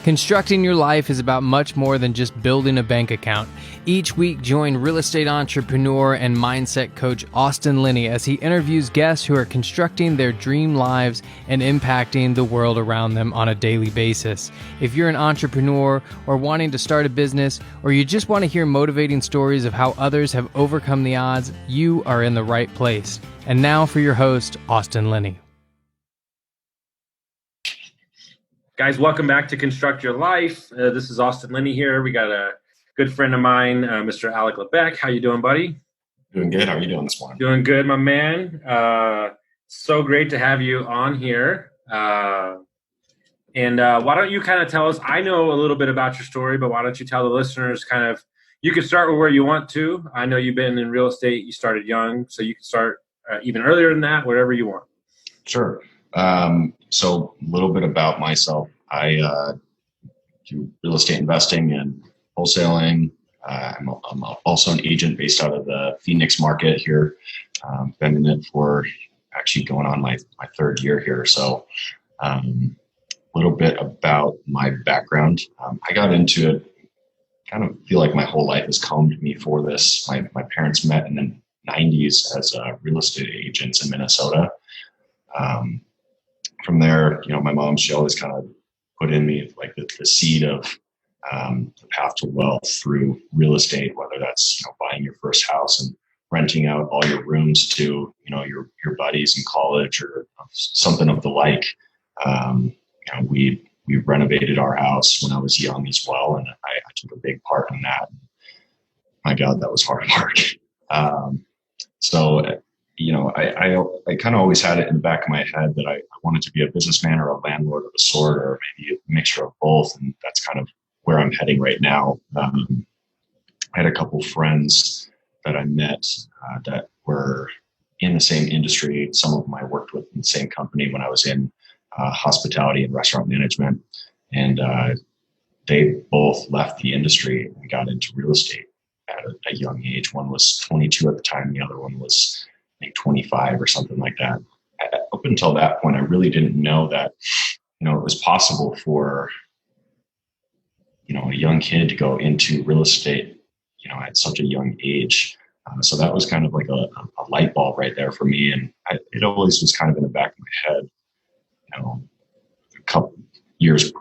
Constructing your life is about much more than just building a bank account. Each week, join real estate entrepreneur and mindset coach Austin Linney as he interviews guests who are constructing their dream lives and impacting the world around them on a daily basis. If you're an entrepreneur or wanting to start a business, or you just want to hear motivating stories of how others have overcome the odds, you are in the right place. And now for your host, Austin Linney. Guys, welcome back to Construct Your Life. This is Austin Linney here. We got a good friend of mine, Mr. Alec Lebeck. How you doing, buddy? Doing good. How are you doing this morning? Doing good, my man. So great to have you on here. And why don't you kind of tell us, I know a little bit about your story, but why don't you tell the listeners kind of, you can start with where you want to. I know you've been in real estate. You started young, so you can start even earlier than that, whatever you want. Sure. So a little bit about myself. I do real estate investing and wholesaling. I'm also an agent based out of the Phoenix market here. Been in it for actually going on my third year here. So a little bit about my background. I got into it, kind of feel like my whole life has come to me for this. My parents met in the 90s as real estate agents in Minnesota. From there, my mom, she always kind of put in me like the seed of the path to wealth through real estate, whether that's buying your first house and renting out all your rooms to your buddies in college or something of the like. We renovated our house when I was young as well, and I took a big part in that. My God, that was hard work. I kind of always had it in the back of my head that I wanted to be a businessman or a landlord of a sort, or maybe a mixture of both. And that's kind of where I'm heading right now. I had a couple friends that I met that were in the same industry. Some of them I worked with in the same company when I was in hospitality and restaurant management. And they both left the industry and got into real estate at a young age. One was 22 at the time. The other one was 25 or something like that. Up until that point, I really didn't know that, it was possible for, a young kid to go into real estate, at such a young age. So that was kind of like a light bulb right there for me. And it always was kind of in the back of my head, a couple years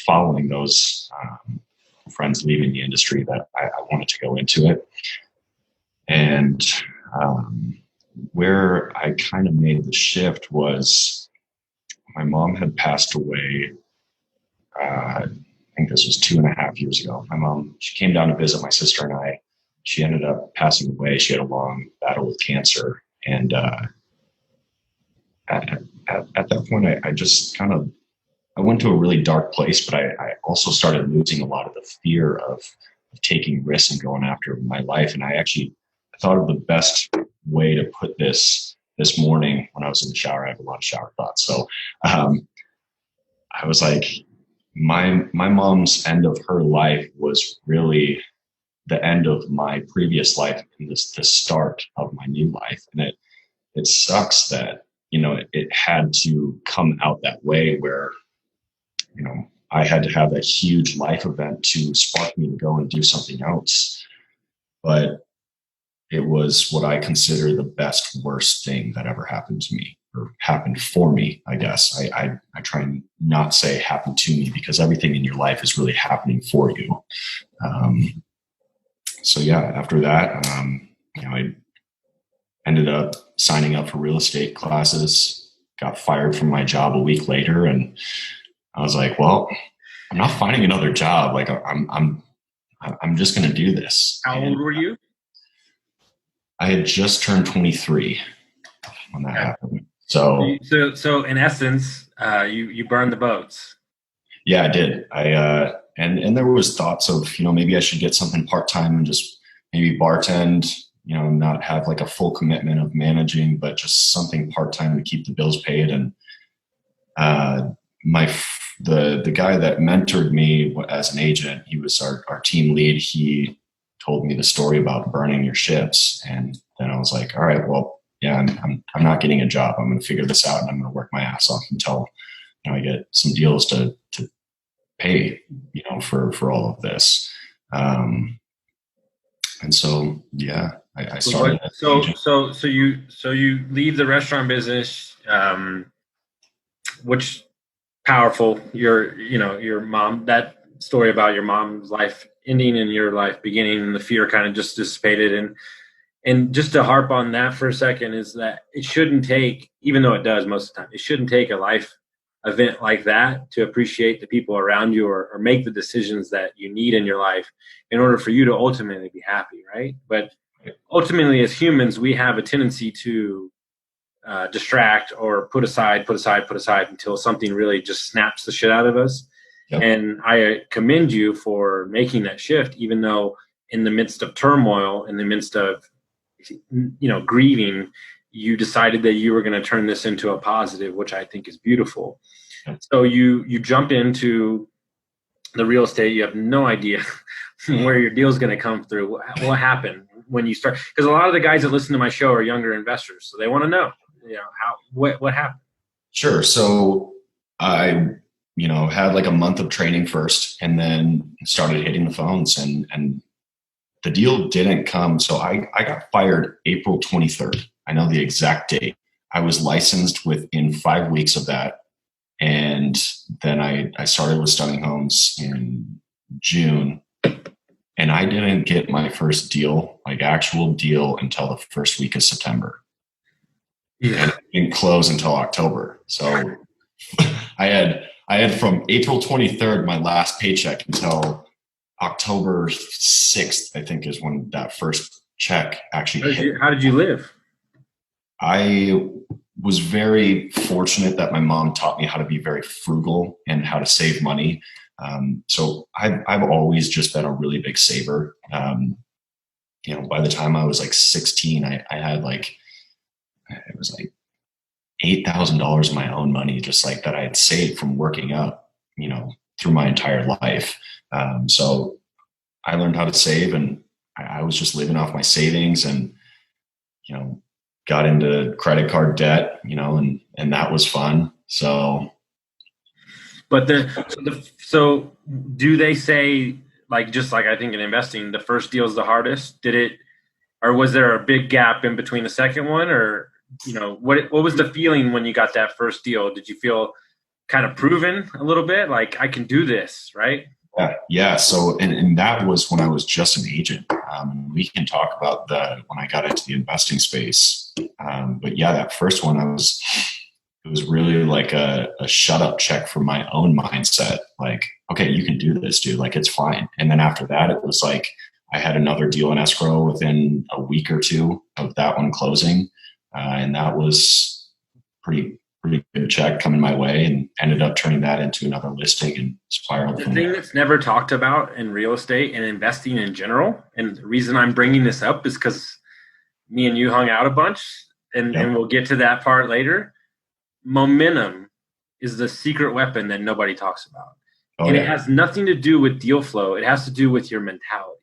following those friends leaving the industry that I wanted to go into it. And, where I kind of made the shift was my mom had passed away. I think this was 2.5 years ago. My mom, she came down to visit my sister and I. She ended up passing away. She had a long battle with cancer. And at that point, I just I went to a really dark place, but I also started losing a lot of the fear of taking risks and going after my life. And I thought of the best way to put this morning when I was in the shower. I have a lot of shower thoughts. So I was like, my mom's end of her life was really the end of my previous life and the start of my new life. And it sucks that, it had to come out that way where, I had to have a huge life event to spark me to go and do something else. But it was what I consider the best, worst thing that ever happened to me, or happened for me, I guess. I try and not say happened to me, because everything in your life is really happening for you. After that, I ended up signing up for real estate classes, got fired from my job a week later. And I was like, well, I'm not finding another job. Like I'm just going to do this. How old were you? I had just turned 23 when that happened. So in essence, you burned the boats. Yeah, I did. And there was thoughts of, maybe I should get something part-time and just maybe bartend, not have like a full commitment of managing, but just something part-time to keep the bills paid. And the guy that mentored me as an agent, he was our team lead. He told me the story about burning your ships. And then I was like, all right, well, yeah, I'm not getting a job. I'm going to figure this out, and I'm going to work my ass off until I get some deals to pay, for all of this. And so, yeah, I started. So you leave the restaurant business, which powerful. Your mom, that story about your mom's life ending and your life beginning, and the fear kind of just dissipated. And just to harp on that for a second is that it shouldn't take, even though it does most of the time, it shouldn't take a life event like that to appreciate the people around you or make the decisions that you need in your life in order for you to ultimately be happy, right? But ultimately, as humans, we have a tendency to distract or put aside until something really just snaps the shit out of us. Yep. And I commend you for making that shift, even though in the midst of turmoil, in the midst of grieving, you decided that you were going to turn this into a positive, which I think is beautiful. So you jump into the real estate. You have no idea where your deal is going to come through. What happened when you start? Because a lot of the guys that listen to my show are younger investors, so they want to know, what happened. Sure. So I, had like a month of training first, and then started hitting the phones, and the deal didn't come. So I got fired April 23rd. I know the exact date. I was licensed within 5 weeks of that. And then I started with Stunning Homes in June, and I didn't get my first deal, like actual deal, until the first week of September. Yeah. And it didn't close until October. So I had from April 23rd, my last paycheck, until October 6th, I think, is when that first check actually hit. How did you live? I was very fortunate that my mom taught me how to be very frugal and how to save money. So I've always just been a really big saver. By the time I was like 16, I had it was like $8,000 of my own money, just like that I had saved from working up, through my entire life. So I learned how to save, and I was just living off my savings, and, got into credit card debt, and that was fun. So, but so do they say, just like I think in investing, the first deal is the hardest? Or was there a big gap in between the second one? Or, what was the feeling when you got that first deal? Did you feel kind of proven a little bit, like I can do this, right? Yeah. So, and that was when I was just an agent. We can talk about when I got into the investing space. But yeah, that first one, it was really like a shut up check for my own mindset. Like, okay, you can do this, dude. Like, it's fine. And then after that, it was like, I had another deal in escrow within a week or two of that one closing. And that was pretty good check coming my way, and ended up turning that into another listing and spiraled. The thing that's never talked about in real estate and investing in general, and the reason I'm bringing this up is because me and you hung out a bunch, and we'll get to that part later. Momentum is the secret weapon that nobody talks about. And it has nothing to do with deal flow. It has to do with your mentality.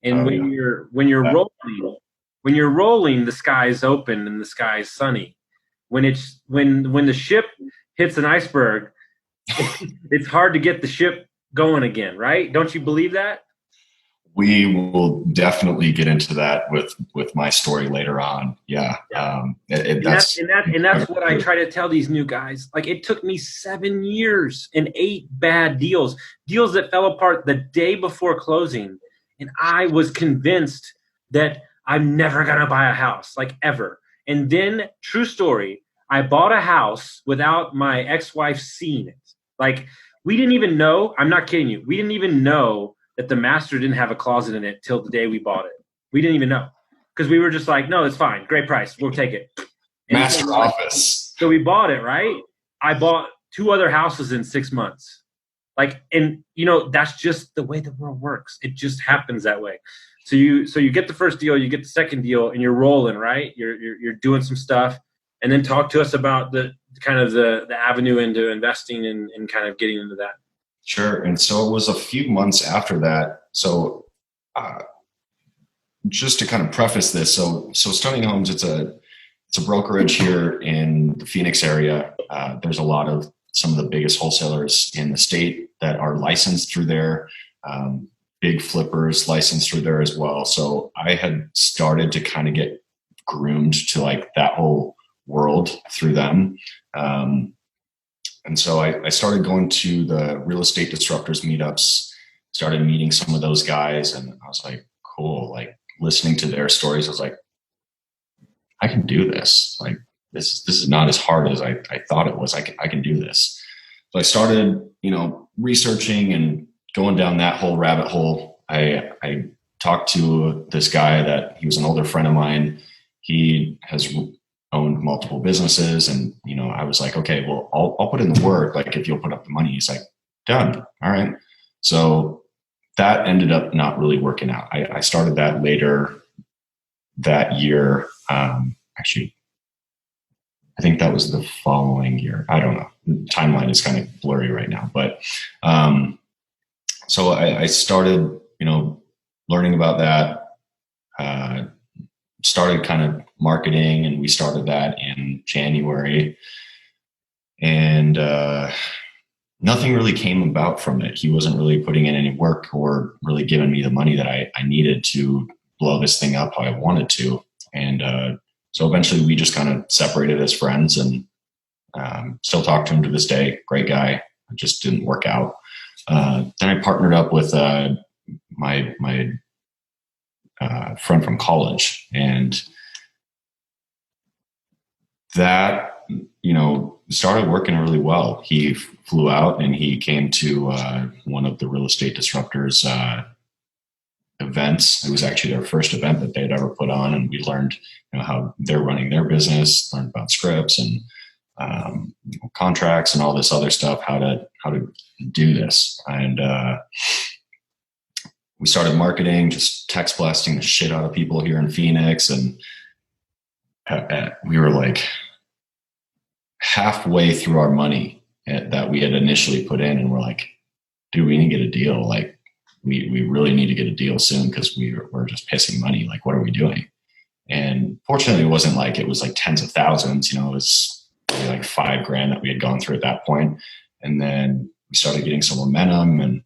And when you're rolling, the sky's open and the sky's sunny. When the ship hits an iceberg, it's hard to get the ship going again, right? Don't you believe that? We will definitely get into that with my story later on. Yeah. That's what I try to tell these new guys. Like, it took me 7 years and 8 bad deals that fell apart the day before closing. And I was convinced that I'm never going to buy a house, like, ever. And then, true story, I bought a house without my ex-wife seeing it. Like, we didn't even know, I'm not kidding you, we didn't even know that the master didn't have a closet in it till the day we bought it. We didn't even know. Because we were just like, no, it's fine. Great price. We'll take it. And master office. So we bought it, right? I bought 2 other houses in 6 months. And that's just the way the world works. It just happens that way. So you get the first deal, you get the second deal, and you're rolling, right? You're doing some stuff, and then talk to us about the kind of the avenue into investing and kind of getting into that. Sure. And so it was a few months after that. So just to kind of preface this, so Stunning Homes, it's a brokerage here in the Phoenix area. There's a lot of some of the biggest wholesalers in the state that are licensed through there. Big flippers licensed through there as well. So I had started to kind of get groomed to like that whole world through them. And so I started going to the real estate disruptors meetups, started meeting some of those guys. And I was like, cool. Like listening to their stories, I was like, I can do this. Like this is not as hard as I thought it was. I can do this. So I started, researching and going down that whole rabbit hole. I talked to this guy that he was an older friend of mine. He has owned multiple businesses, and I was like, okay, well, I'll put in the work. Like if you'll put up the money. He's like, done. All right. So that ended up not really working out. I started that later that year. Actually, I think that was the following year. I don't know. The timeline is kind of blurry right now, but so I started, learning about that. Started kind of marketing, and we started that in January, and nothing really came about from it. He wasn't really putting in any work or really giving me the money that I needed to blow this thing up how I wanted to. And so eventually we just kind of separated as friends, and still talk to him to this day. Great guy. It just didn't work out. Then I partnered up with my friend from college, and that started working really well. He flew out and he came to one of the real estate disruptors events. It was actually their first event that they'd ever put on, and we learned how they're running their business, learned about scripts and contracts and all this other stuff, how to do this. And we started marketing, just text blasting the shit out of people here in Phoenix. And we were like halfway through our money that we had initially put in. And we're like, dude, we need to get a deal. Like we really need to get a deal soon, because we're just pissing money. Like, what are we doing? And fortunately it wasn't like, it was like tens of thousands, it was maybe like $5,000 that we had gone through at that point. And then we started getting some momentum, and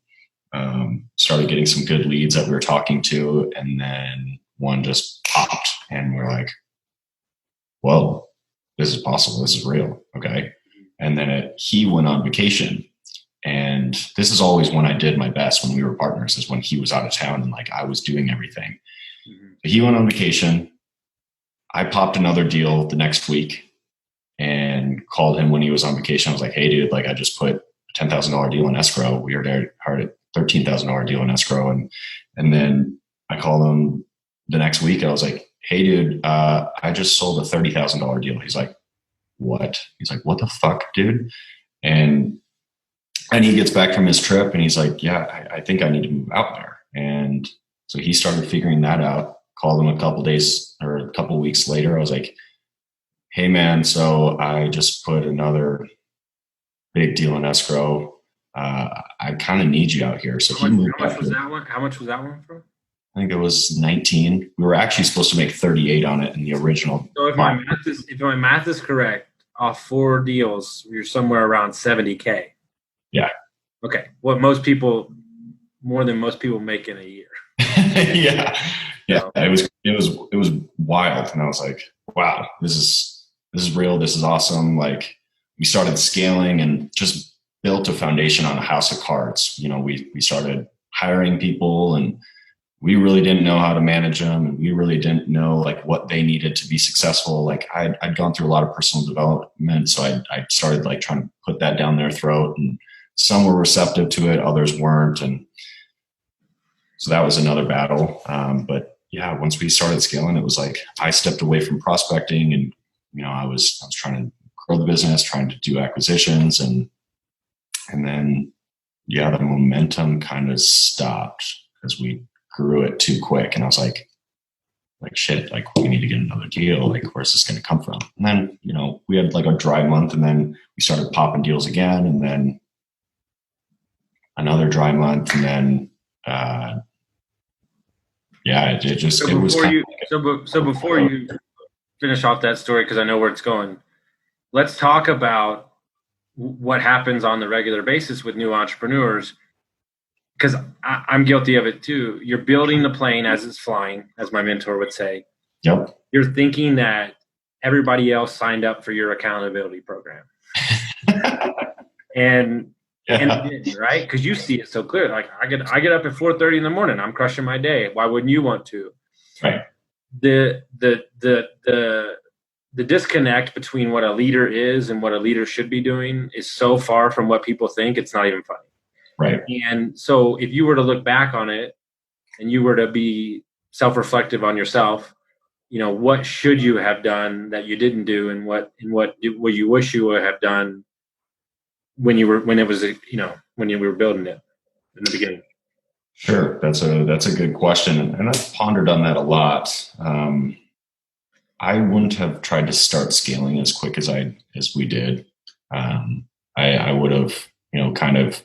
started getting some good leads that we were talking to, and then one just popped, and we're like, whoa, this is possible. This is real. Okay. And then he went on vacation, and this is always when I did my best when we were partners, is when he was out of town and like I was doing everything. Mm-hmm. But he went on vacation. I popped another deal the next week and called him when he was on vacation. I was like, hey dude, like I just put a $10,000 deal in escrow. We were there hard at $13,000 deal in escrow. And then I called him the next week and I was like, hey dude, I just sold a $30,000 deal. He's like, what? He's like, what the fuck, dude? And he gets back from his trip and he's like, yeah, I think I need to move out there. And so he started figuring that out. Called him a couple days or a couple weeks later. I was like, hey man, so I just put another big deal in escrow. I kind of need you out here. So how much was that one? How much was that one from? I think it was 19. We were actually supposed to make 38 on it in the original. So if my math is correct, off 4 deals, you're somewhere around $70K. Yeah. Okay. More than most people make in a year. Yeah. Yeah. It was wild. And I was like, wow, this is real. This is awesome. Like we started scaling and just built a foundation on a house of cards. We started hiring people, and we really didn't know how to manage them, and we really didn't know like what they needed to be successful. Like I'd gone through a lot of personal development. So I started like trying to put that down their throat, and some were receptive to it, others weren't. And so that was another battle. But yeah, once we started scaling, it was like I stepped away from prospecting, and I was trying to grow the business, trying to do acquisitions, and then the momentum kind of stopped because we grew it too quick. And I was like shit, like we need to get another deal. Like where's this going to come from? And then we had like a dry month, and then we started popping deals again, and then another dry month, and then before you finish off that story, because I know where it's going, let's talk about what happens on the regular basis with new entrepreneurs, because I'm guilty of it too. You're building the plane as it's flying, as my mentor would say. Yep. You're thinking that everybody else signed up for your accountability program. and right? Because you see it so clear. Like I get up at 4:30 in the morning. I'm crushing my day. Why wouldn't you want to? Right. The disconnect between what a leader is and what a leader should be doing is so far from what people think. It's not even funny. Right. And so if you were to look back on it and you were to be self-reflective on yourself, what should you have done that you didn't do, and what you wish you would have done when you were building it in the beginning? Sure. That's a good question. And I've pondered on that a lot. I wouldn't have tried to start scaling as quick as we did. I would have, kind of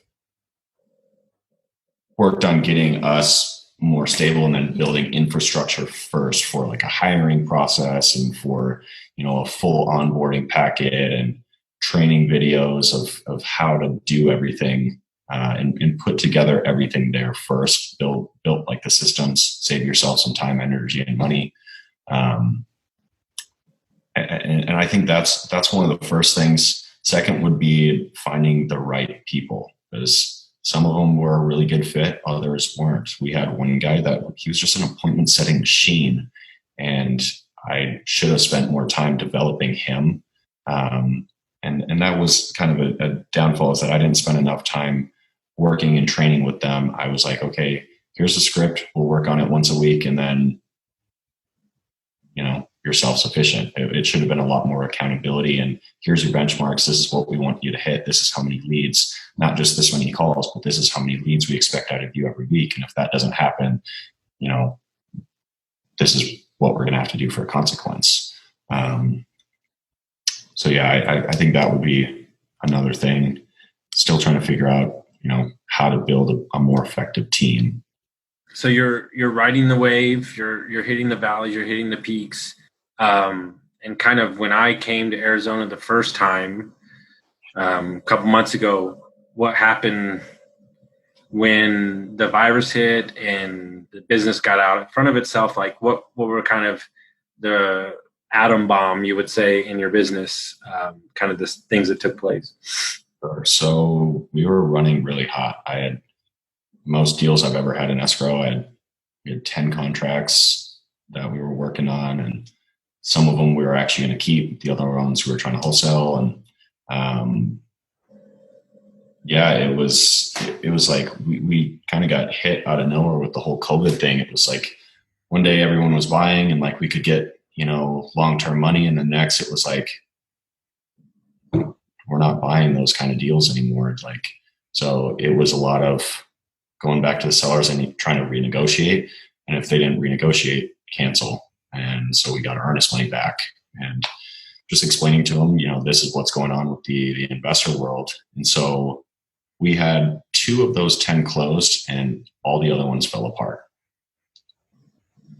worked on getting us more stable and then building infrastructure first for like a hiring process and for, a full onboarding packet and training videos of how to do everything, and put together everything there first, built like the systems, save yourself some time, energy, and money. And I think that's one of the first things. Second would be finding the right people, because some of them were a really good fit, others weren't. We had one guy that he was just an appointment setting machine, and I should have spent more time developing him. And that was kind of a downfall, is that I didn't spend enough time working and training with them. I was like, okay, here's the script. We'll work on it once a week, and then, you're self-sufficient. It should have been a lot more accountability, and here's your benchmarks. This is what we want you to hit. This is how many leads, not just this many calls, but this is how many leads we expect out of you every week. And if that doesn't happen, this is what we're going to have to do for a consequence. So yeah, I think that would be another thing. Still trying to figure out, how to build a more effective team. So you're riding the wave, you're hitting the valleys, you're hitting the peaks. And kind of when I came to Arizona the first time, a couple months ago, what happened when the virus hit and the business got out in front of itself? Like what were kind of the atom bomb, you would say, in your business, kind of the things that took place? So we were running really hot. I had most deals I've ever had in escrow. We had 10 contracts that we were working on, and some of them we were actually going to keep. The other ones we were trying to wholesale. And it was like we kind of got hit out of nowhere with the whole COVID thing. It was like one day everyone was buying and like we could get, long-term money. And the next it was like, we're not buying those kind of deals anymore. So it was a lot of going back to the sellers and trying to renegotiate. And if they didn't renegotiate, cancel. And so we got our earnest money back, and just explaining to them, this is what's going on with the investor world. And so we had 2 of those 10 closed, and all the other ones fell apart.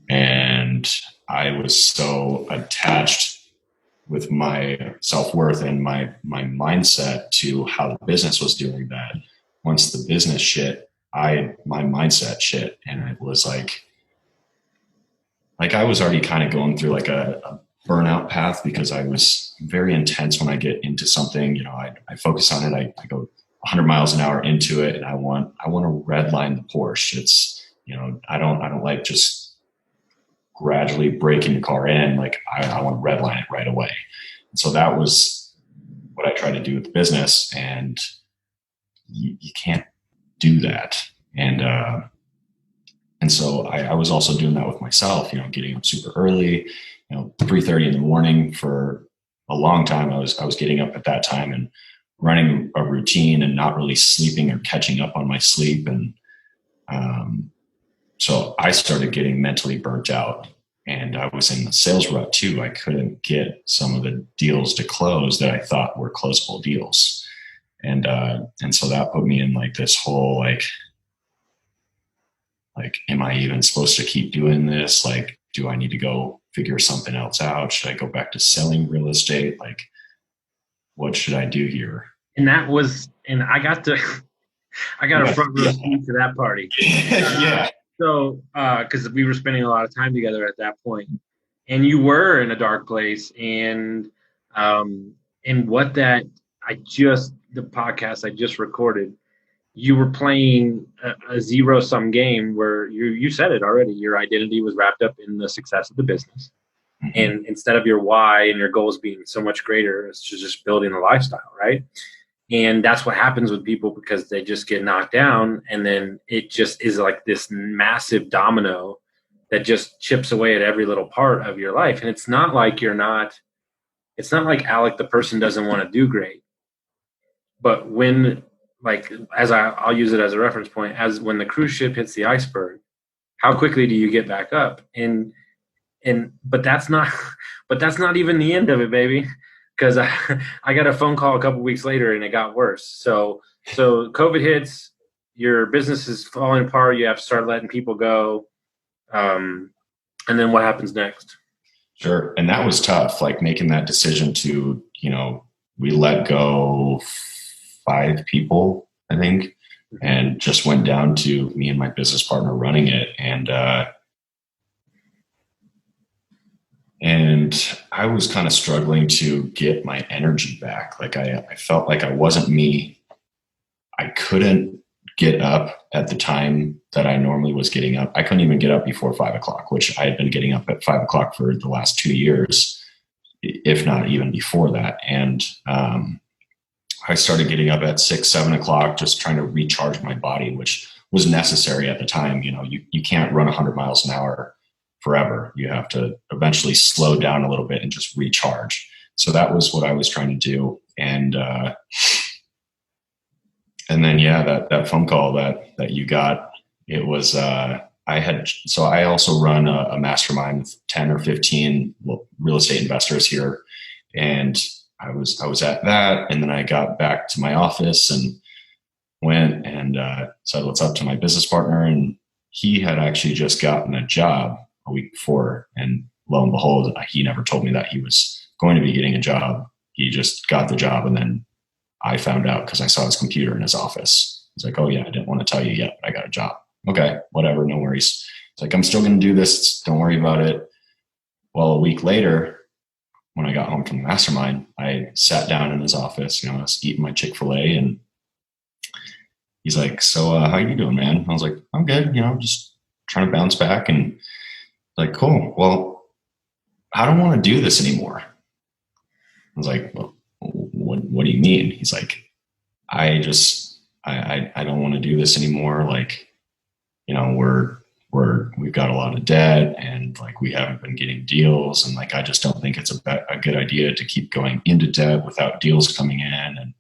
And I was so attached with my self-worth and my mindset to how the business was doing that once the business shit, my mindset shit. And it was like I was already kind of going through like a burnout path, because I was very intense when I get into something. I focus on it. I go 100 miles an hour into it, and I want to redline the Porsche. It's, I don't like just gradually breaking the car in. Like I want to redline it right away. And so that was what I tried to do with the business, and you can't do that. And so I was also doing that with myself, getting up super early, 3:30 in the morning for a long time. I was getting up at that time and running a routine and not really sleeping or catching up on my sleep. And so I started getting mentally burnt out, and I was in the sales rut too. I couldn't get some of the deals to close that I thought were closable deals. And so that put me in like this whole, like, am I even supposed to keep doing this? Like, do I need to go figure something else out? Should I go back to selling real estate? Like, what should I do here? And I got a front row seat to that party. Yeah. So, because we were spending a lot of time together at that point, and you were in a dark place, and what that the podcast I just recorded, you were playing a zero sum game where you said it already. Your identity was wrapped up in the success of the business, and instead of your why and your goals being so much greater, it's just building a lifestyle, right? And that's what happens with people because they just get knocked down, and then it just is like this massive domino that just chips away at every little part of your life. And it's not like Alec, the person doesn't want to do great. But when, like, I'll use it as a reference point, as when the cruise ship hits the iceberg, how quickly do you get back up? But that's not even the end of it, baby. Because I got a phone call a couple weeks later and it got worse. So COVID hits, your business is falling apart. You have to start letting people go. And then what happens next? Sure. And that was tough, like making that decision to, we let go 5 people, I think, and just went down to me and my business partner running it. And I was kind of struggling to get my energy back. Like I felt like I wasn't me. I couldn't get up at the time that I normally was getting up. I couldn't even get up before 5 o'clock, which I had been getting up at 5 o'clock for the last 2 years, if not even before that. And I started getting up at 6, 7 o'clock, just trying to recharge my body, which was necessary at the time. You can't run 100 miles an hour forever. You have to eventually slow down a little bit and just recharge. So that was what I was trying to do. And then, that phone call that you got, it was, I also run a mastermind with 10 or 15 real estate investors here. And I was at that. And then I got back to my office and went and said what's up to my business partner. And he had actually just gotten a job a week before. And lo and behold, he never told me that he was going to be getting a job. He just got the job. And then I found out because I saw his computer in his office. He's like, oh yeah, I didn't want to tell you yet, but I got a job. Okay, whatever, no worries. It's like, I'm still going to do this. Don't worry about it. Well, a week later, when I got home from the mastermind, I sat down in his office, I was eating my Chick-fil-A, and he's like, so how you doing, man? I was like, I'm good, just trying to bounce back. And like, cool. Well, I don't want to do this anymore. I was like, well, what do you mean? He's like, I don't want to do this anymore. Like, we've got a lot of debt and like, we haven't been getting deals. And like, I just don't think it's a good idea to keep going into debt without deals coming in. And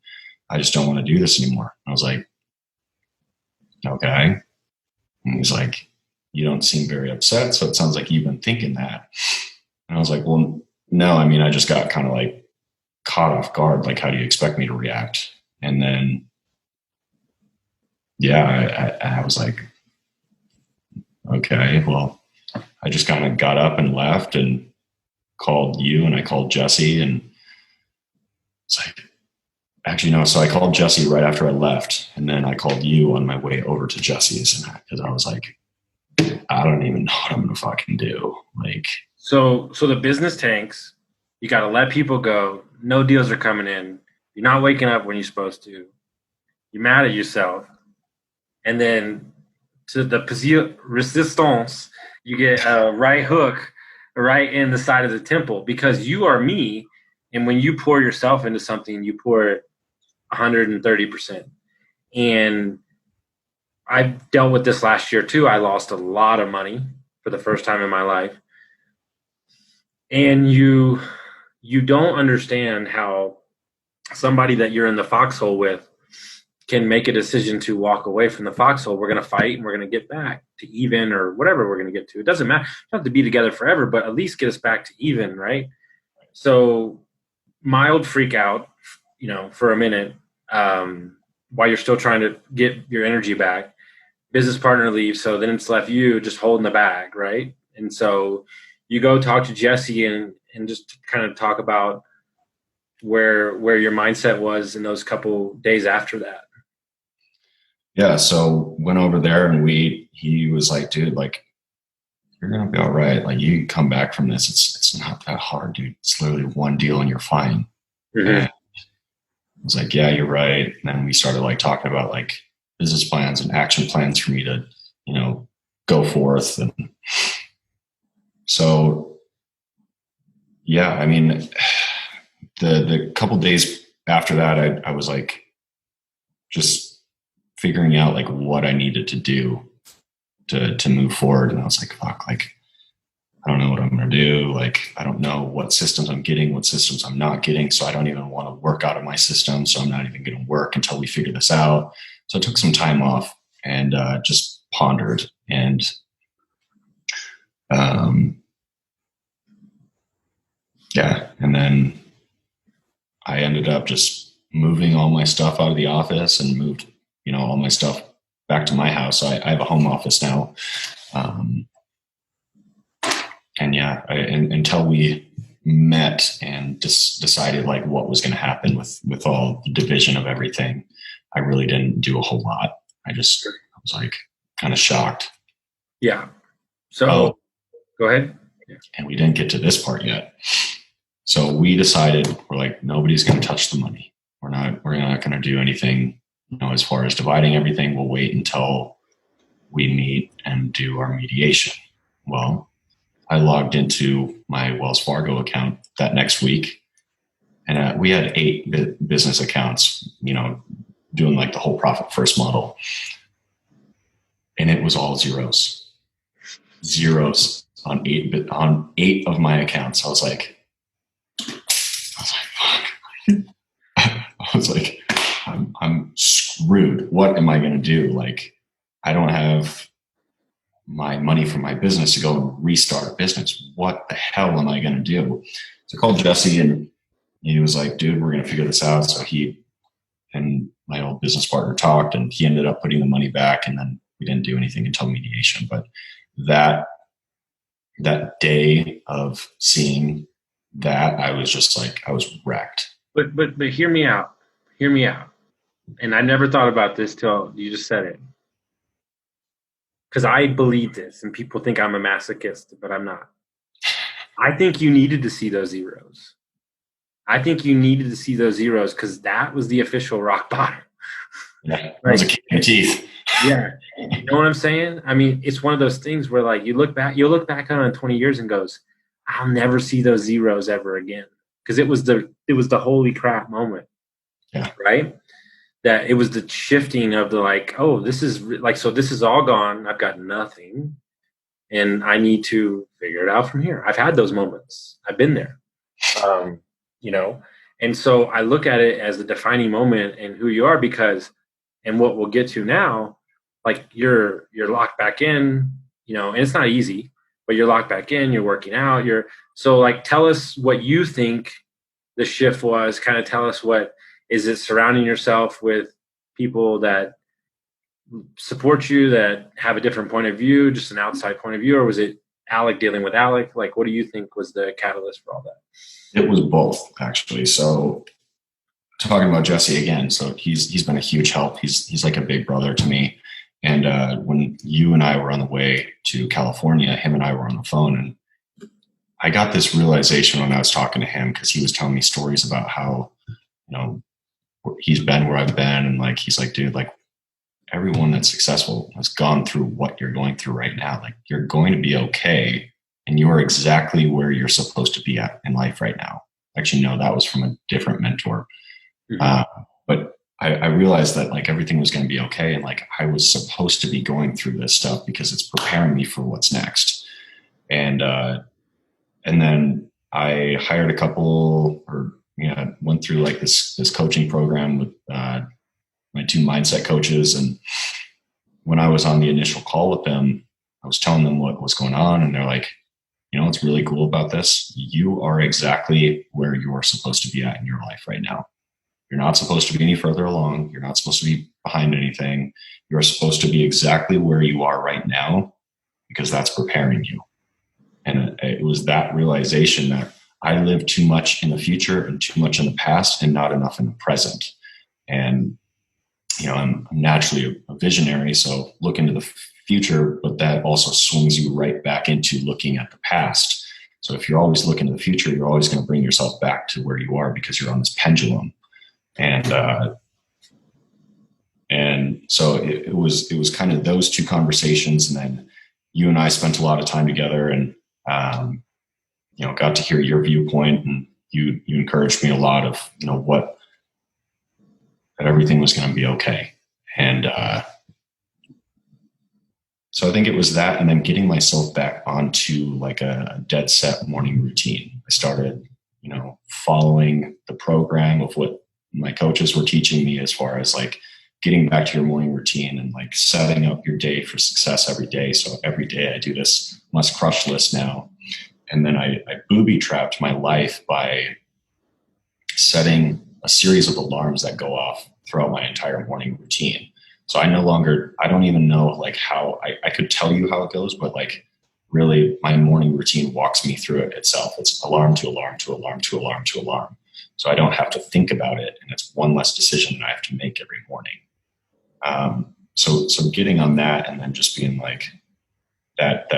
I just don't want to do this anymore. I was like, okay. And he's like, you don't seem very upset. So it sounds like you've been thinking that. And I was like, well, no, I just got kind of like caught off guard. Like, how do you expect me to react? And then, I was like, okay, well, I just kind of got up and left and called you, and I called Jesse, and it's like, actually, no. So I called Jesse right after I left, and then I called you on my way over to Jesse's, and because I was like, I don't even know what I'm gonna fucking do. Like, so the business tanks. You got to let people go. No deals are coming in. You're not waking up when you're supposed to. You're mad at yourself, and then to the resistance, you get a right hook right in the side of the temple because you are me. And when you pour yourself into something, you pour it 130%. And I've dealt with this last year too. I lost a lot of money for the first time in my life. And you don't understand how somebody that you're in the foxhole with can make a decision to walk away from the foxhole. We're going to fight and we're going to get back to even or whatever we're going to get to. It doesn't matter. You don't have to be together forever, but at least get us back to even, right? So mild freak out, for a minute while you're still trying to get your energy back. Business partner leaves, so then it's left you just holding the bag, right? And so you go talk to Jesse and just kind of talk about where your mindset was in those couple days after that. Yeah. So went over there and he was like, dude, like, you're going to be all right. Like, you can come back from this. It's not that hard, dude. It's literally one deal and you're fine. Mm-hmm. And I was like, yeah, you're right. And then we started like talking about like business plans and action plans for me to, go forth. And so, yeah, I mean, the couple days after that, I was like just figuring out like what I needed to do to move forward. And I was like, fuck, like, I don't know what I'm going to do. Like, I don't know what systems I'm getting, what systems I'm not getting. So I don't even want to work out of my system. So I'm not even going to work until we figure this out. So I took some time off and just pondered. And yeah. And then I ended up just moving all my stuff out of the office and moved, all my stuff back to my house. So I have a home office now. And yeah, until we met and decided like what was going to happen with all the division of everything, I really didn't do a whole lot. I was like kind of shocked. Yeah. So go ahead. Yeah. And we didn't get to this part yet. So we decided we're like, nobody's going to touch the money. We're not going to do anything, as far as dividing everything. We'll wait until we meet and do our mediation. Well, I logged into my Wells Fargo account that next week, and we had 8 business accounts, doing like the whole profit first model. And it was all zeros on 8 of my accounts. I was like, fuck. I was like, I'm screwed. What am I going to do? Like, I don't have my money from my business to go and restart a business. What the hell am I going to do? So I called Jesse and he was like, dude, we're going to figure this out. So he and my old business partner talked and he ended up putting the money back, and then we didn't do anything until mediation. But that day of seeing that, I was just like, I was wrecked. But hear me out. And I never thought about this till you just said it. Because I believe this, and people think I'm a masochist, but I'm not. I think you needed to see those zeros. I think you needed to see those zeros because that was the official rock bottom. Yeah, that was a kick in the teeth. Yeah, you know what I'm saying? I mean, it's one of those things where like you'll look back on it in 20 years and goes, I'll never see those zeros ever again, because it was the holy crap moment. Yeah. Right. That it was the shifting of the like, oh, this is like, so this is all gone. I've got nothing and I need to figure it out from here. I've had those moments. I've been there, and so I look at it as the defining moment in who you are, because, and what we'll get to now, like you're locked back in, and it's not easy, but you're locked back in, you're working out. So like, tell us what you think the shift was. Kind of tell us what, is it surrounding yourself with people that support you, that have a different point of view, just an outside point of view, or was it Alec dealing with Alec? Like, what do you think was the catalyst for all that? It was both, actually. So talking about Jesse again, so he's been a huge help. He's like a big brother to me. And when you and I were on the way to California, him and I were on the phone, and I got this realization when I was talking to him, because he was telling me stories about how, he's been where I've been. And like, he's like, dude, like everyone that's successful has gone through what you're going through right now. Like, you're going to be okay. And you are exactly where you're supposed to be at in life right now. Actually, no, that was from a different mentor. Mm-hmm. But I realized that like everything was going to be okay. And like, I was supposed to be going through this stuff because it's preparing me for what's next. And then I hired a couple, went through like this coaching program with my 2 mindset coaches. And when I was on the initial call with them, I was telling them what was going on. And they're like, what's really cool about this? You are exactly where you're supposed to be at in your life right now. You're not supposed to be any further along. You're not supposed to be behind anything. You're supposed to be exactly where you are right now, because that's preparing you. And it was that realization that I live too much in the future and too much in the past and not enough in the present. And, I'm naturally a visionary, so look into the future, but that also swings you right back into looking at the past. So if you're always looking to the future, you're always going to bring yourself back to where you are because you're on this pendulum. And so it was kind of those two conversations. And then you and I spent a lot of time together, and, got to hear your viewpoint, and you encouraged me a lot of, that everything was going to be okay. And, so I think it was that, and then getting myself back onto like a dead set morning routine. I started, following the program of what my coaches were teaching me as far as like getting back to your morning routine and like setting up your day for success every day. So every day I do this must crush list now. And then I booby trapped my life by setting a series of alarms that go off throughout my entire morning routine. So I don't even know like how I could tell you how it goes, but like really my morning routine walks me through it itself. It's alarm to alarm to alarm to alarm to alarm. So I don't have to think about it. And it's one less decision that I have to make every morning. So getting on that, and then just being like that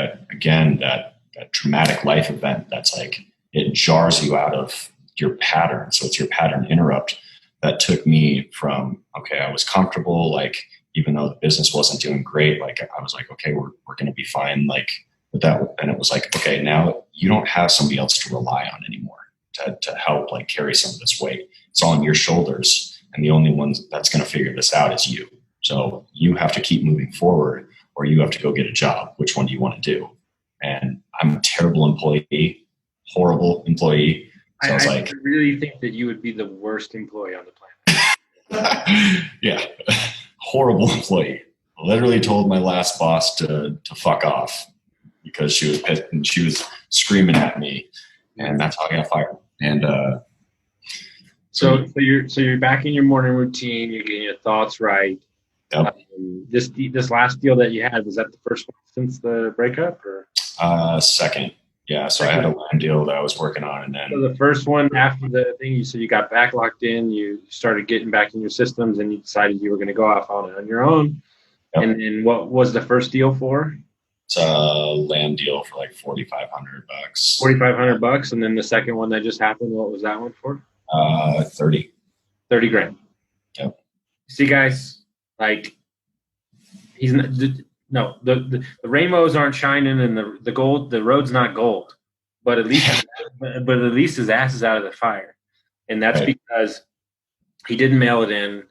traumatic life event that's like, it jars you out of your pattern. So it's your pattern interrupt that took me from, okay, I was comfortable, like, even though the business wasn't doing great, like I was like, okay, we're going to be fine. Like with that. And it was like, okay, now you don't have somebody else to rely on anymore to help like carry some of this weight. It's all on your shoulders. And the only one that's going to figure this out is you. So you have to keep moving forward, or you have to go get a job. Which one do you want to do? And I'm a terrible employee, horrible employee. So I really think that you would be the worst employee on the planet. Yeah. Horrible employee. Literally told my last boss to fuck off because she was pissed and she was screaming at me, and that's how I got fired. And so you're back in your morning routine. You're getting your thoughts right. Yep. This last deal that you had, was that the first one since the breakup, or? Second. Yeah. So I had a land deal that I was working on, and then. So the first one after the thing, you got back locked in, you started getting back in your systems, and you decided you were going to go off on your own. Yep. And then what was the first deal for? It's a land deal for like $4,500. $4,500, and then the second one that just happened, what was that one for? 30 grand. Yep. See, guys, like the rainbows aren't shining, and the road's not gold, but at least his ass is out of the fire, and that's right. Because he didn't mail it in.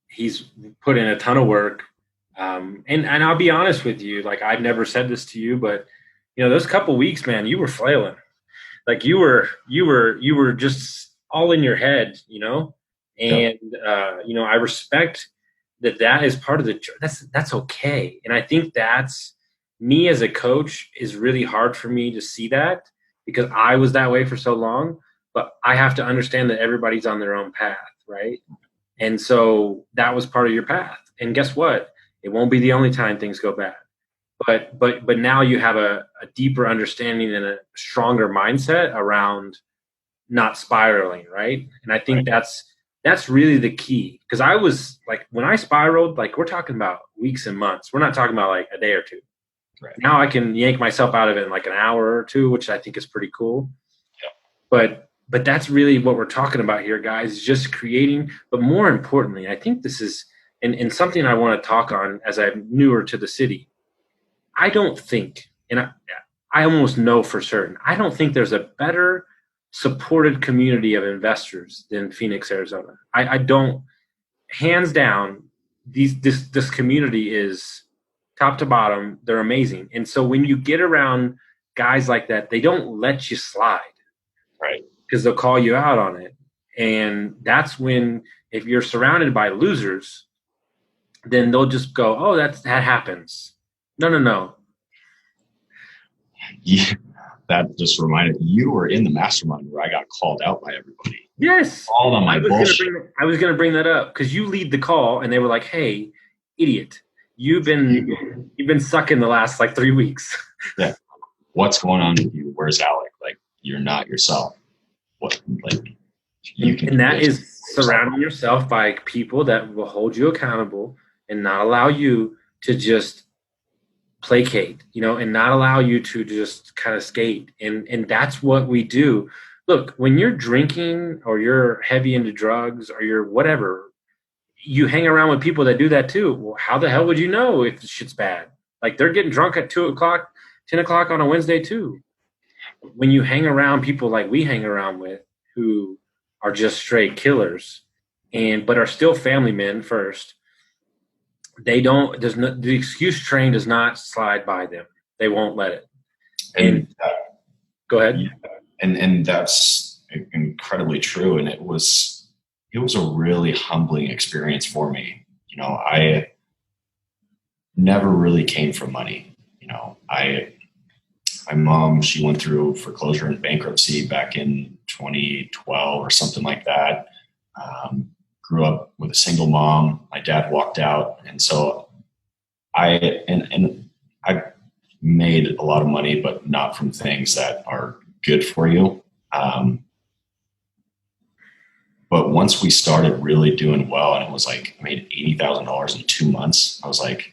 He's put in a ton of work. And I'll be honest with you, like I've never said this to you, but those couple weeks, man, you were flailing, like you were just all in your head, and I respect that is part of that's okay. And I think that's me as a coach is really hard for me to see that, because I was that way for so long, but I have to understand that everybody's on their own path. Right. And so that was part of your path. And guess what? It won't be the only time things go bad, but now you have a deeper understanding and a stronger mindset around not spiraling, right? And I think that's really the key, because I was like, when I spiraled, like we're talking about weeks and months. We're not talking about like a day or two. Right. Now I can yank myself out of it in like an hour or two, which I think is pretty cool. Yeah. But that's really what we're talking about here, guys, is just creating. But more importantly, I think this is. And something I want to talk on as I'm newer to the city, I don't think, and I almost know for certain, I don't think there's a better supported community of investors than Phoenix, Arizona. I don't, hands down, this community is top to bottom. They're amazing. And so when you get around guys like that, they don't let you slide. Right. Because they'll call you out on it. And that's when, if you're surrounded by losers, then they'll just go, oh, that happens. No. Yeah, that just reminded me, you were in the mastermind where I got called out by everybody. Yes. All on my bullshit. I was going to bring that up because you lead the call, and they were like, hey, idiot, you've been sucking the last like 3 weeks. Yeah. What's going on with you? Where's Alec? Like, you're not yourself. what, like, you can and that do is surrounding yourself by people that will hold you accountable and not allow you to just placate, and not allow you to just kind of skate. And that's what we do. Look, when you're drinking or you're heavy into drugs or you're whatever, you hang around with people that do that too. Well, how the hell would you know if the shit's bad? Like, they're getting drunk at 2:00, 10:00 on a Wednesday too. When you hang around people like we hang around with, who are just straight killers, but are still family men first, the excuse train does not slide by them. They won't let it. And go ahead. Yeah, and that's incredibly true. And it was a really humbling experience for me. I never really came from money. My mom, she went through foreclosure and bankruptcy back in 2012 or something like that. Grew up with a single mom. My dad walked out. And so I made a lot of money, but not from things that are good for you. But once we started really doing well, and it was like, I made $80,000 in 2 months, I was like,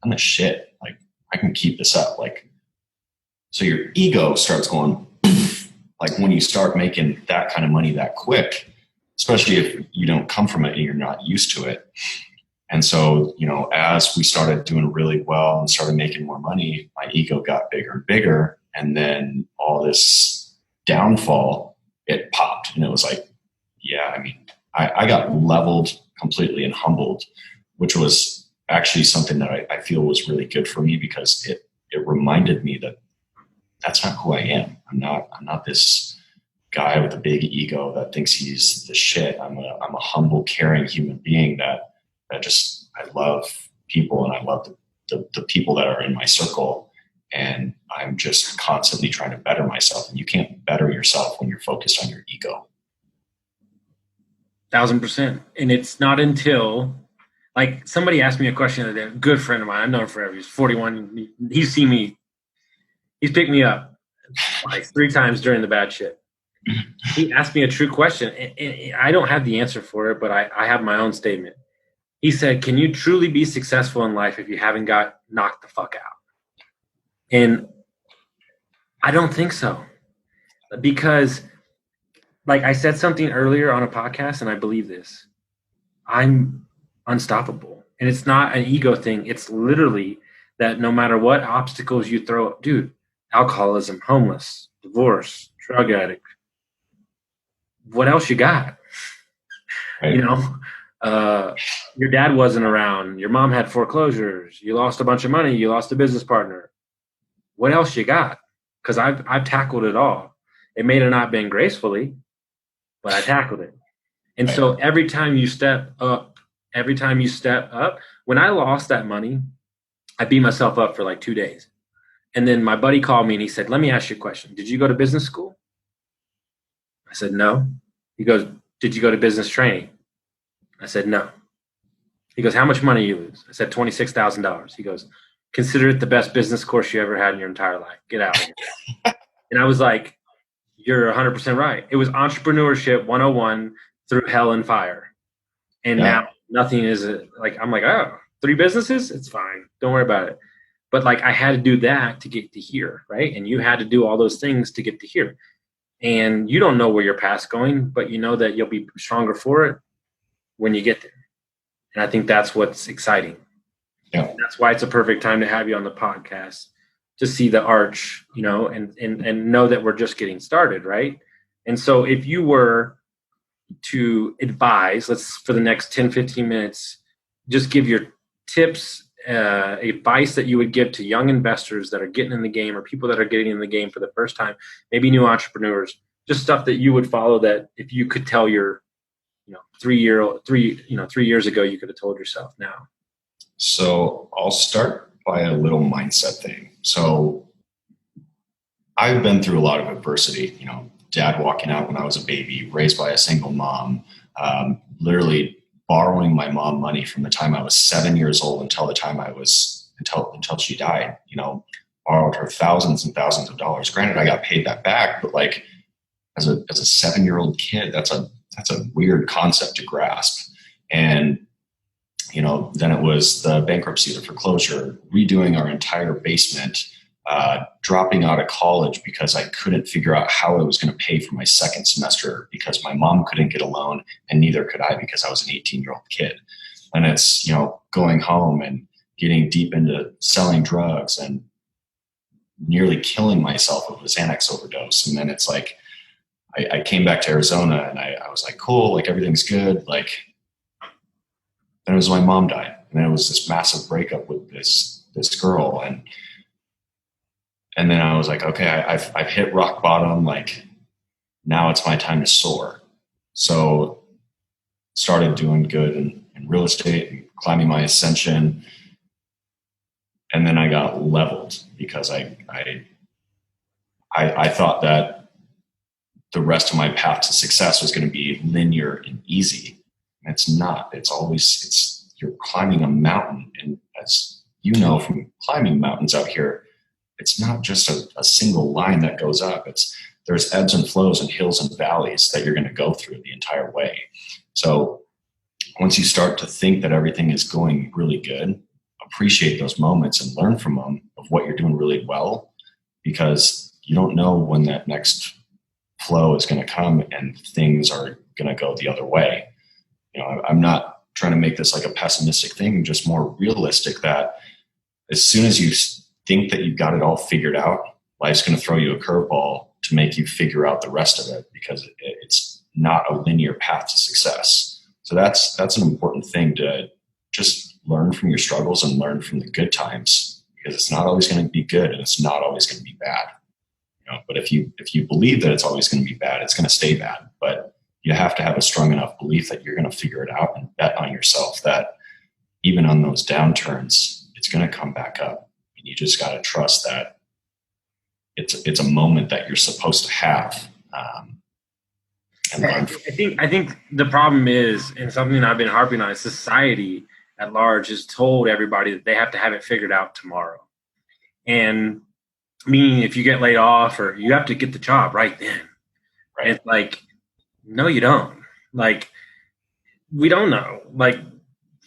I'm the shit. Like, I can keep this up. Like, so your ego starts going, like, when you start making that kind of money that quick, especially if you don't come from it and you're not used to it. And so, as we started doing really well and started making more money, my ego got bigger and bigger. And then all this downfall, it popped. And it was like, yeah, I mean, I got leveled completely and humbled, which was actually something that I feel was really good for me, because it reminded me that that's not who I am. I'm not this guy with a big ego that thinks he's the shit. I'm a humble, caring human being that just, I love people, and I love the people that are in my circle. And I'm just constantly trying to better myself. And you can't better yourself when you're focused on your ego. 1,000%. And it's not until, like, somebody asked me a question the other day, a good friend of mine, I've known him forever. He's 41. He's picked me up like 3 times during the bad shit. He asked me a true question, and I don't have the answer for it, but I have my own statement. He said, can you truly be successful in life if you haven't got knocked the fuck out? And I don't think so. Because, like I said something earlier on a podcast, and I believe this, I'm unstoppable. And it's not an ego thing. It's literally that no matter what obstacles you throw up, dude, alcoholism, homeless, divorce, drug addict, what else you got? Right. Your dad wasn't around. Your mom had foreclosures. You lost a bunch of money. You lost a business partner. What else you got? Because I've tackled it all. It may have not been gracefully, but I tackled it. And so every time you step up, when I lost that money, I beat myself up for like 2 days. And then my buddy called me and he said, let me ask you a question. Did you go to business school? I said, no. He goes, did you go to business training? I said, no. He goes, how much money you lose? I said, $26,000. He goes, consider it the best business course you ever had in your entire life. Get out of here. And I was like, you're 100% right. It was entrepreneurship 101 through hell and fire. And now nothing is like, I'm like, oh, 3 businesses? It's fine. Don't worry about it. But like, I had to do that to get to here, right? And you had to do all those things to get to here. And you don't know where your path's going, but you know that you'll be stronger for it when you get there. And I think that's what's exciting. Yeah. That's why it's a perfect time to have you on the podcast, to see the arch, and know that we're just getting started, right? And so if you were to advise, for the next 10, 15 minutes, just give your tips, advice that you would give to young investors that are getting in the game, or people that are getting in the game for the first time, maybe new entrepreneurs, just stuff that you would follow, that if you could tell your 3 years ago, you could have told yourself now. So I'll start by a little mindset thing. So I've been through a lot of adversity, dad walking out when I was a baby, raised by a single mom, literally borrowing my mom money from the time I was 7 years old until the time until she died, borrowed her thousands and thousands of dollars. Granted, I got paid that back, but like, as a 7-year-old kid, that's a weird concept to grasp. And, then it was the bankruptcy, the foreclosure, redoing our entire basement, dropping out of college because I couldn't figure out how I was going to pay for my second semester because my mom couldn't get a loan and neither could I because I was an 18-year-old kid. And it's, going home and getting deep into selling drugs and nearly killing myself with a Xanax overdose. And then it's like, I came back to Arizona and I was like, cool, like everything's good. Like, then it was my mom died. And then it was this massive breakup with this girl. And then I was like, okay, I've hit rock bottom. Like, now it's my time to soar. So started doing good in real estate and climbing my ascension. And then I got leveled because I thought that the rest of my path to success was going to be linear and easy. And it's not. You're climbing a mountain. And as you know, from climbing mountains out here, it's not just a single line that goes up. There's ebbs and flows and hills and valleys that you're going to go through the entire way. So once you start to think that everything is going really good, appreciate those moments and learn from them of what you're doing really well, because you don't know when that next flow is going to come and things are going to go the other way. I'm not trying to make this like a pessimistic thing, just more realistic, that as soon as you think that you've got it all figured out, life's going to throw you a curveball to make you figure out the rest of it, because it's not a linear path to success. So that's an important thing, to just learn from your struggles and learn from the good times, because it's not always going to be good and it's not always going to be bad. But if you believe that it's always going to be bad, it's going to stay bad. But you have to have a strong enough belief that you're going to figure it out and bet on yourself that even on those downturns, it's going to come back up. And you just got to trust that it's a moment that you're supposed to have. I think the problem is, and something I've been harping on, is society at large has told everybody that they have to have it figured out tomorrow. And meaning if you get laid off, or you have to get the job right then. Right. It's like, no, you don't. Like, we don't know. Like,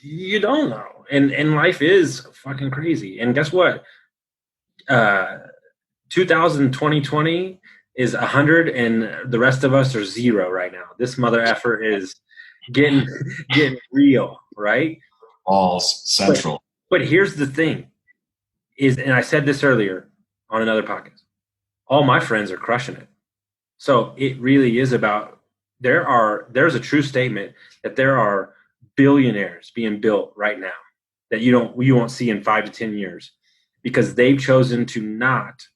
you don't know. And life is fucking crazy. And guess what? 2020 is 100 and the rest of us are 0 right now. This mother effer is getting real, right? All central. But here's the thing is, and I said this earlier on another podcast, all my friends are crushing it. So it really is about, there's a true statement that there are billionaires being built right now that you won't see in 5 to 10 years, because they've chosen to not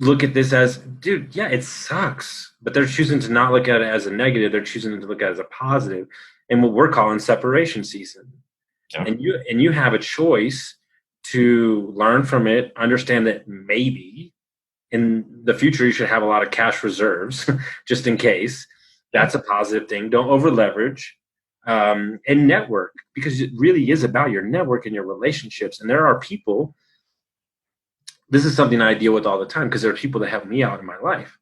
look at this as, dude, yeah, it sucks, but they're choosing to not look at it as a negative. They're choosing to look at it as a positive, and what we're calling separation season. Yeah. And you have a choice to learn from it, understand that maybe in the future you should have a lot of cash reserves just in case. That's a positive thing. Don't over leverage, and network, because it really is about your network and your relationships. And there are people, this is something I deal with all the time, because there are people that help me out in my life.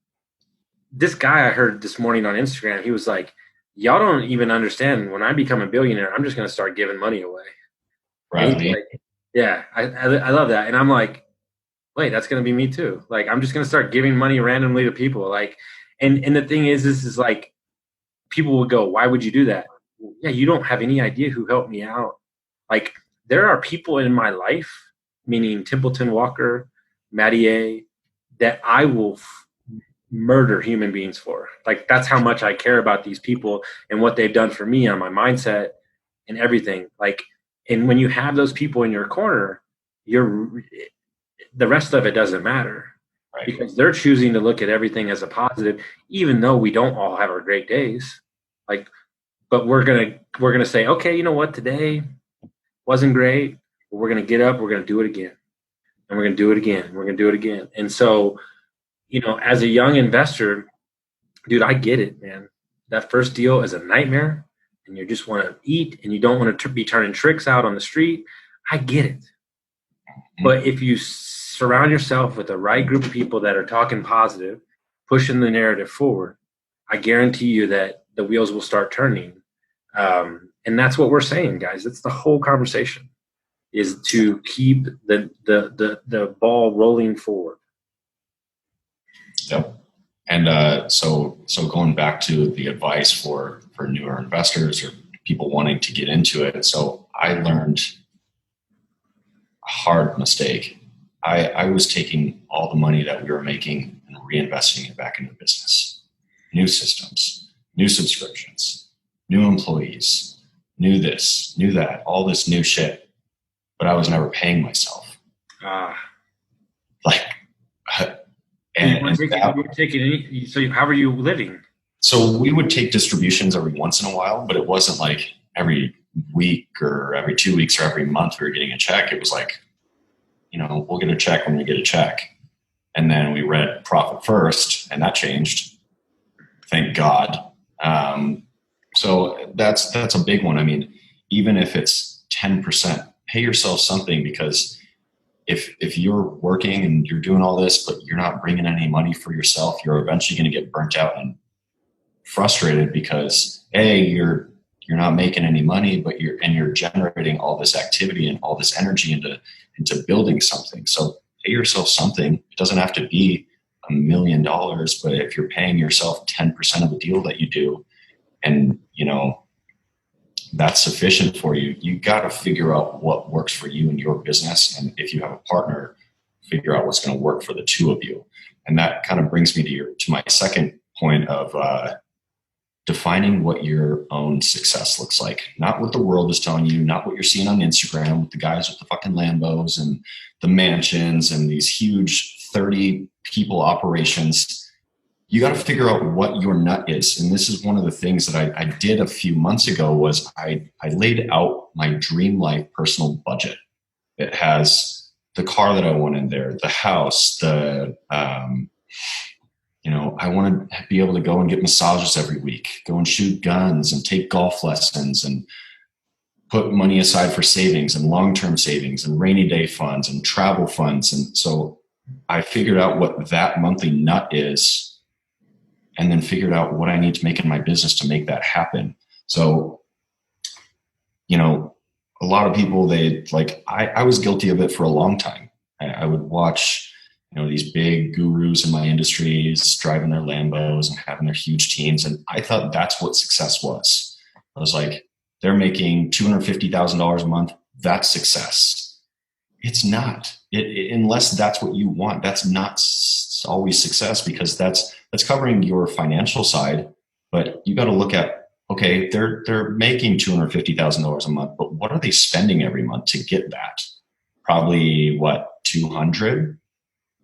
This guy I heard this morning on Instagram, he was like, y'all don't even understand, when I become a billionaire, I'm just going to start giving money away. Right. Like, yeah, I love that. And I'm like, wait, that's going to be me too. Like, I'm just going to start giving money randomly to people. Like, and the thing is, this is like, people would go, why would you do that? Yeah, you don't have any idea who helped me out. Like, there are people in my life, meaning Templeton Walker, Matty A, that I will murder human beings for. Like, that's how much I care about these people and what they've done for me on my mindset and everything. Like, and when you have those people in your corner, the rest of it doesn't matter. Right. Because they're choosing to look at everything as a positive, even though we don't all have our great days. Like, but we're gonna say, okay, you know what, today wasn't great, but we're gonna get up, we're gonna do it again, and we're gonna do it again, and we're gonna do it again. And so, as a young investor, dude, I get it, man. That first deal is a nightmare, and you just want to eat, and you don't want to be turning tricks out on the street. I get it. But if you surround yourself with the right group of people that are talking positive, pushing the narrative forward, I guarantee you that the wheels will start turning. And that's what we're saying, guys. That's the whole conversation, is to keep the ball rolling forward. Yep. And so going back to the advice for newer investors or people wanting to get into it. So I learned a hard mistake. I was taking all the money that we were making and reinvesting it back into the business. New systems, new subscriptions, new employees, new this, new that, all this new shit. But I was never paying myself. So how are you living? So we would take distributions every once in a while, but it wasn't like every week or every 2 weeks or every month we were getting a check. It was like, we'll get a check when we get a check. And then we read profit first, and that changed. Thank God. So that's a big one. I mean, even if it's 10%, pay yourself something, because if you're working and you're doing all this, but you're not bringing any money for yourself, you're eventually going to get burnt out and frustrated because you're not making any money, but you're generating all this activity and all this energy into building something. So pay yourself something. It doesn't have to be $1 million, but if you're paying yourself 10% of the deal that you do, and that's sufficient for you, you got to figure out what works for you and your business. And if you have a partner, figure out what's going to work for the two of you. And that kind of brings me to my second point of defining what your own success looks like. Not what the world is telling you, not what you're seeing on Instagram with the guys with the fucking Lambos and the mansions and these huge 30 people operations. You got to figure out what your nut is. And this is one of the things that I did a few months ago was I laid out my dream life personal budget. It has the car that I want in there, the house, I want to be able to go and get massages every week, go and shoot guns and take golf lessons and put money aside for savings and long-term savings and rainy day funds and travel funds. And so I figured out what that monthly nut is, and then figured out what I need to make in my business to make that happen. So, a lot of people, I was guilty of it for a long time. I would watch, these big gurus in my industries driving their Lambos and having their huge teams. And I thought that's what success was. I was like, they're making $250,000 a month. That's success. It's not. Unless that's what you want, that's not always success, because that's covering your financial side. But you got to look at, okay, they're making $250,000 a month, but what are they spending every month to get that? Probably $200.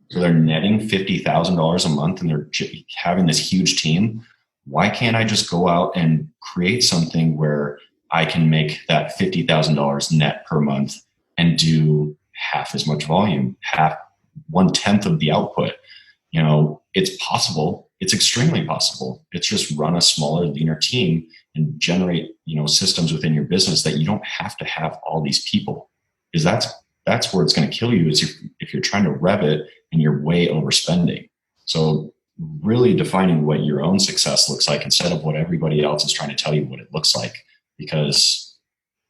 So they're netting $50,000 a month, and they're having this huge team. Why can't I just go out and create something where I can make that $50,000 net per month and do half as much volume, 1/10 of the output? It's possible. It's extremely possible. It's just run a smaller, leaner team and generate, systems within your business that you don't have to have all these people, because that's where it's going to kill you, is if you're trying to rev it and you're way overspending. So really defining what your own success looks like instead of what everybody else is trying to tell you what it looks like. Because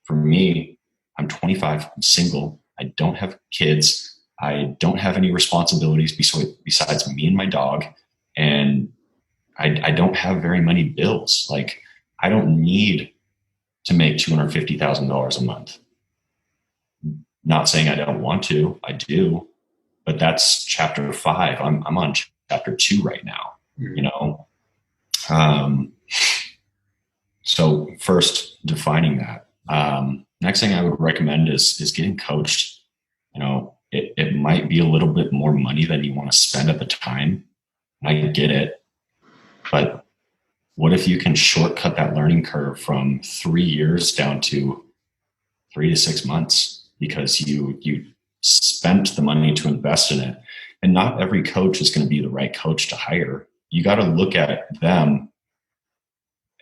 for me, I'm 25, I'm single, I don't have kids, I don't have any responsibilities besides me and my dog, and I don't have very many bills. Like, I don't need to make $250,000 a month. Not saying I don't want to, I do, but that's chapter 5. I'm on chapter 2 right now, So first, defining that. Next thing I would recommend is getting coached. It might be a little bit more money than you want to spend at the time. I get it. But what if you can shortcut that learning curve from 3 years down to 3 to 6 months, because you spent the money to invest in it? And not every coach is going to be the right coach to hire. You got to look at them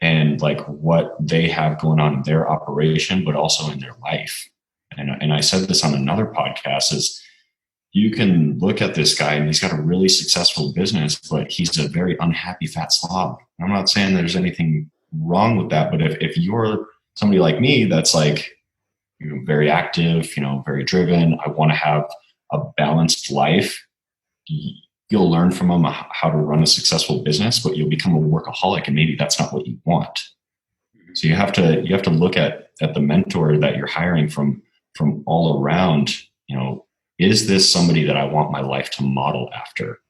and what they have going on in their operation, but also in their life. And I said this on another podcast, is, you can look at this guy and he's got a really successful business, but he's a very unhappy fat slob. I'm not saying there's anything wrong with that, but if you're somebody like me that's like, very active, very driven, I want to have a balanced life, you'll learn from them how to run a successful business, but you'll become a workaholic, and maybe that's not what you want. So you have to look at the mentor that you're hiring from all around. Is this somebody that I want my life to model after?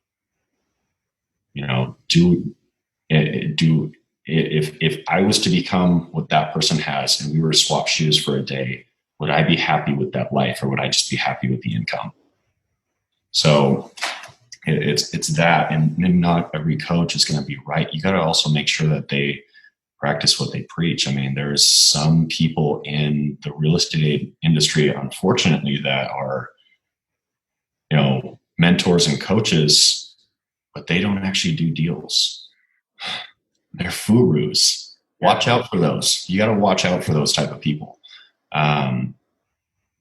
If I was to become what that person has and we were to swap shoes for a day, would I be happy with that life, or would I just be happy with the income? So it's that, and not every coach is going to be right. You got to also make sure that they practice what they preach. I mean, there's some people in the real estate industry, unfortunately, that are, mentors and coaches, but they don't actually do deals. They're gurus. Watch out for those. You got to watch out for those type of people. The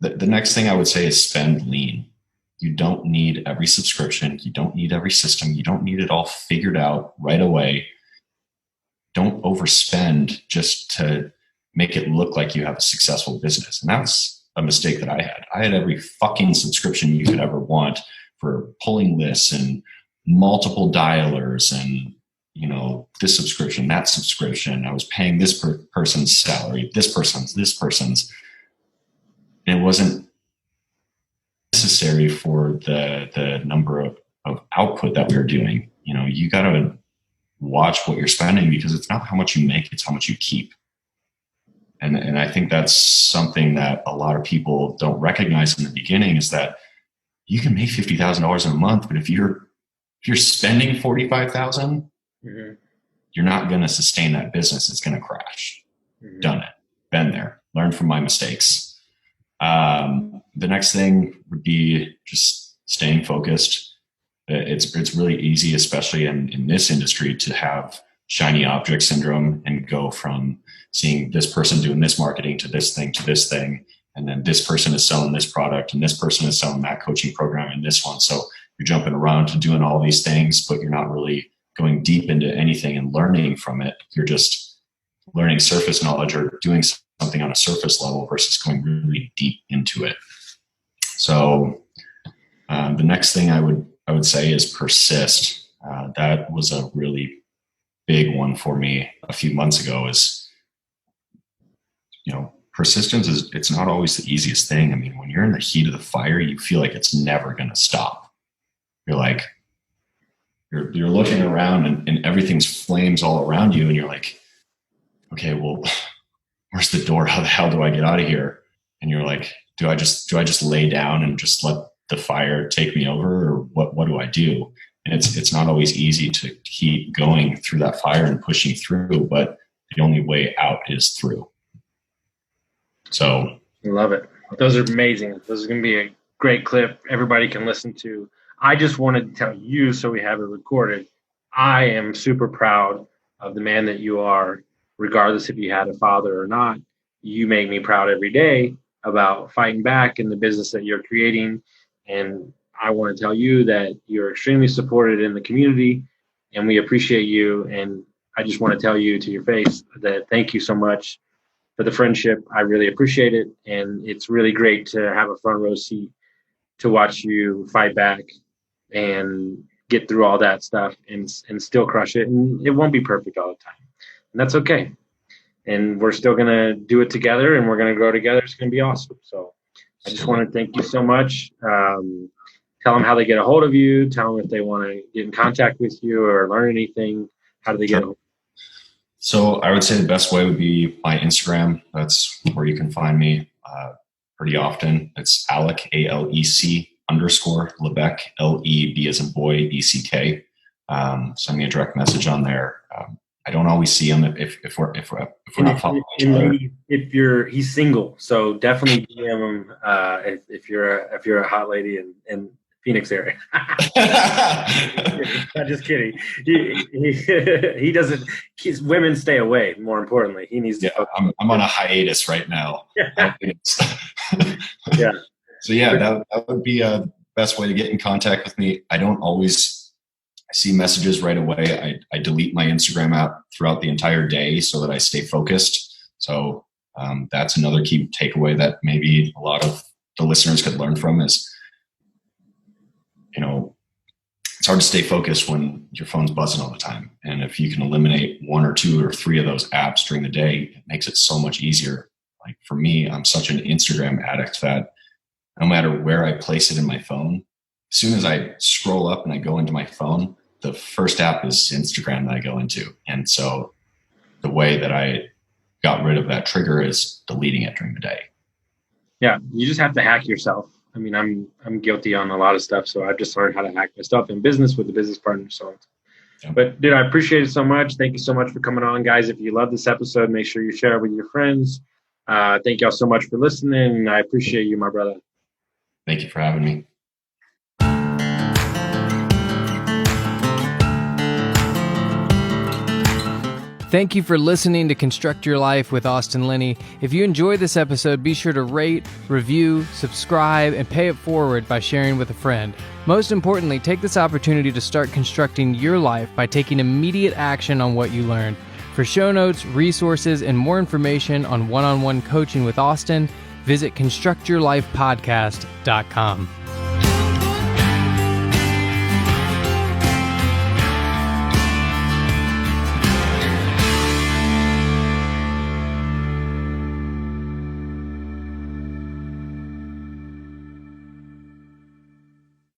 next thing I would say is spend lean. You don't need every subscription. You don't need every system. You don't need it all figured out right away. Don't overspend just to make it look like you have a successful business. And that's a mistake that I had. I had every fucking subscription you could ever want for pulling lists and multiple dialers and, this subscription, that subscription. I was paying this person's salary, this person's. And it wasn't necessary for the number of output that we were doing. You got to watch what you're spending, because it's not how much you make, it's how much you keep. And I think that's something that a lot of people don't recognize in the beginning, is that you can make $50,000 in a month, but if you're spending $45,000, you're not going to sustain that business. It's going to crash. Done it. Been there. Learned from my mistakes. The next thing would be just staying focused. It's really easy, especially in this industry, to have shiny object syndrome and go from seeing this person doing this marketing to this thing. And then this person is selling this product and this person is selling that coaching program and this one. So you're jumping around to doing all these things, but you're not really going deep into anything and learning from it. You're just learning surface knowledge or doing something on a surface level versus going really deep into it. So the next thing I would say is persist. That was a really big one for me a few months ago. Is, persistence it's not always the easiest thing. I mean, when you're in the heat of the fire, you feel like it's never going to stop. You're like, you're looking around and everything's flames all around you. And you're like, okay, well, where's the door? How the hell do I get out of here? And you're like, do I just lay down and just let the fire take me over, or what do I do? And it's not always easy to keep going through that fire and pushing through, but the only way out is through. So I love it. Those are amazing. This is going to be a great clip everybody can listen to. I just wanted to tell you, so we have it recorded, I am super proud of the man that you are, regardless if you had a father or not. You make me proud every day about fighting back in the business that you're creating. And I want to tell you that you're extremely supported in the community, and we appreciate you. And I just want to tell you to your face that thank you so much for the friendship. I really appreciate it. And it's really great to have a front row seat to watch you fight back and get through all that stuff and still crush it. And it won't be perfect all the time. And that's okay. And we're still going to do it together, and we're going to grow together. It's going to be awesome. So I just want to thank you so much. Tell them how they get a hold of you. Tell them if they want to get in contact with you or learn anything. How do they get a hold? So I would say the best way would be my Instagram. That's where you can find me pretty often. It's Alec, ALEC _Lebeck, LEB as in boy, ECK. Send me a direct message on there. I don't always see him if we're not following each other. He's single, so definitely DM him if you're a hot lady in Phoenix area. I'm just kidding. He doesn't. Women stay away. More importantly, he needs to. Yeah, I'm on a hiatus right now. Yeah. So yeah, that would be best way to get in contact with me. I don't always see messages right away. I delete my Instagram app throughout the entire day so that I stay focused. So that's another key takeaway that maybe a lot of the listeners could learn from is, it's hard to stay focused when your phone's buzzing all the time. And if you can eliminate 1 or 2 or 3 of those apps during the day, it makes it so much easier. Like for me, I'm such an Instagram addict that no matter where I place it in my phone, as soon as I scroll up and I go into my phone, the first app is Instagram that I go into. And so the way that I got rid of that trigger is deleting it during the day. Yeah, you just have to hack yourself. I mean, I'm guilty on a lot of stuff, so I've just learned how to hack myself in business with a business partner. So, But dude, I appreciate it so much. Thank you so much for coming on, guys. If you love this episode, make sure you share it with your friends. Thank y'all so much for listening, and I appreciate you, my brother. Thank you for having me. Thank you for listening to Construct Your Life with Austin Linney. If you enjoyed this episode, be sure to rate, review, subscribe, and pay it forward by sharing with a friend. Most importantly, take this opportunity to start constructing your life by taking immediate action on what you learned. For show notes, resources, and more information on one-on-one coaching with Austin, visit constructyourlifepodcast.com.